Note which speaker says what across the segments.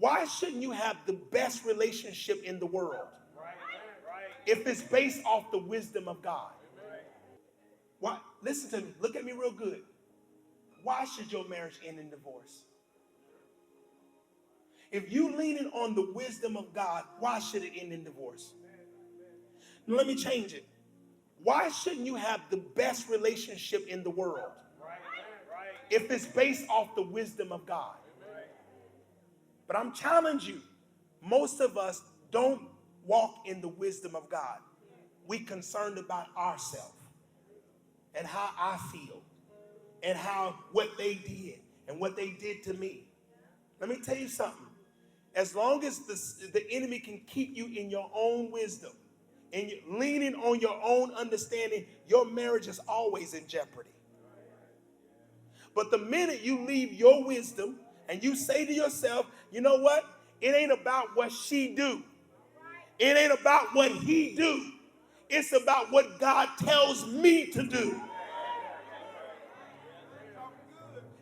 Speaker 1: Why shouldn't you have the best relationship in the world if it's based off the wisdom of God? Why? Listen to me. Look at me real good. Why should your marriage end in divorce? If you leaning on the wisdom of God, why should it end in divorce? Now, let me change it. Why shouldn't you have the best relationship in the world if it's based off the wisdom of God? But I'm challenging you. Most of us don't walk in the wisdom of God. We concerned about ourselves and how I feel and how what they did and what they did to me. Let me tell you something. As long as the enemy can keep you in your own wisdom and you're leaning on your own understanding, your marriage is always in jeopardy. But the minute you leave your wisdom and you say to yourself, you know what? It ain't about what she do. It ain't about what he do. It's about what God tells me to do.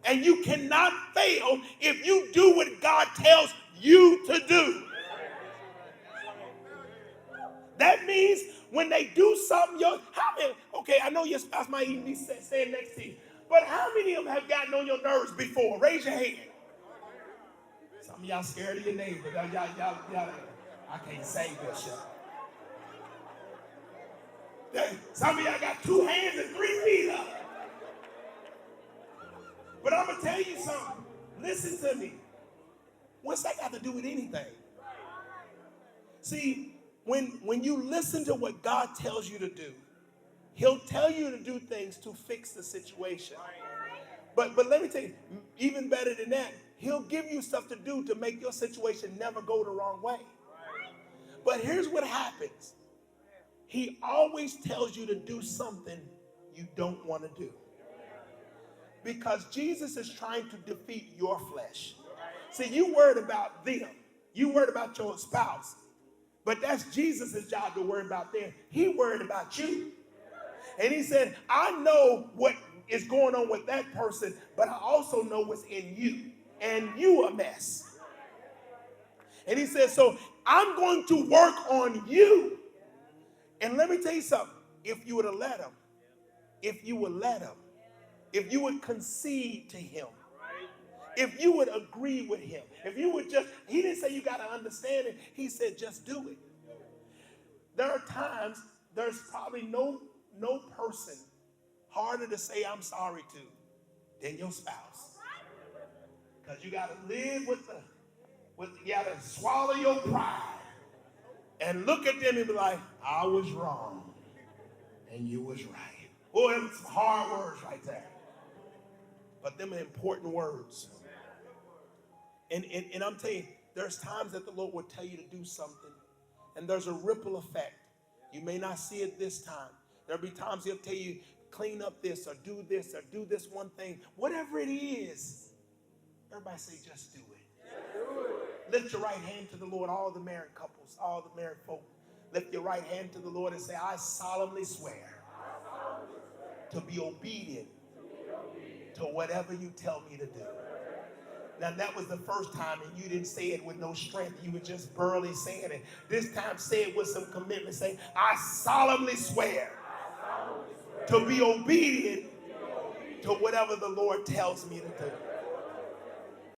Speaker 1: And you cannot fail if you do what God tells you to do. That means when they do something, okay, I know your spouse might even be saying next to you, but how many of them have gotten on your nerves before? Raise your hand. Some of y'all scared of your neighbor. Y'all, I can't say Bishop. Some of y'all got 2 hands and 3 feet up. But I'm going to tell you something. Listen to me. What's that got to do with anything? See, when you listen to what God tells you to do, he'll tell you to do things to fix the situation. But let me tell you, even better than that, he'll give you stuff to do to make your situation never go the wrong way. But here's what happens. He always tells you to do something you don't want to do. Because Jesus is trying to defeat your flesh. See, you worried about them. You worried about your spouse. But that's Jesus' job to worry about them. He worried about you. And he said, I know what is going on with that person, but I also know what's in you. And you a mess. And he said, so I'm going to work on you. And let me tell you something. If you would have let him, if you would concede to him, if you would agree with him, if you would just, he didn't say you got to understand it. He said, just do it. There are times, there's probably no person harder to say I'm sorry to than your spouse. Because you got to live you got to swallow your pride and look at them and be like, I was wrong and you was right. Boy, them some hard words right there. But them are important words. And I'm telling you, there's times that the Lord will tell you to do something, and there's a ripple effect. You may not see it this time. There'll be times he'll tell you, clean up this or do this one thing. Whatever it is, everybody say, just do it. Lift your right hand to the Lord, all the married couples, all the married folk. Lift your right hand to the Lord and say, I solemnly swear to be obedient to whatever you tell me to do. Now, that was the first time, and you didn't say it with no strength. You were just burly saying it. This time, say it with some commitment. Say, I solemnly swear to be obedient to whatever the Lord tells me to do.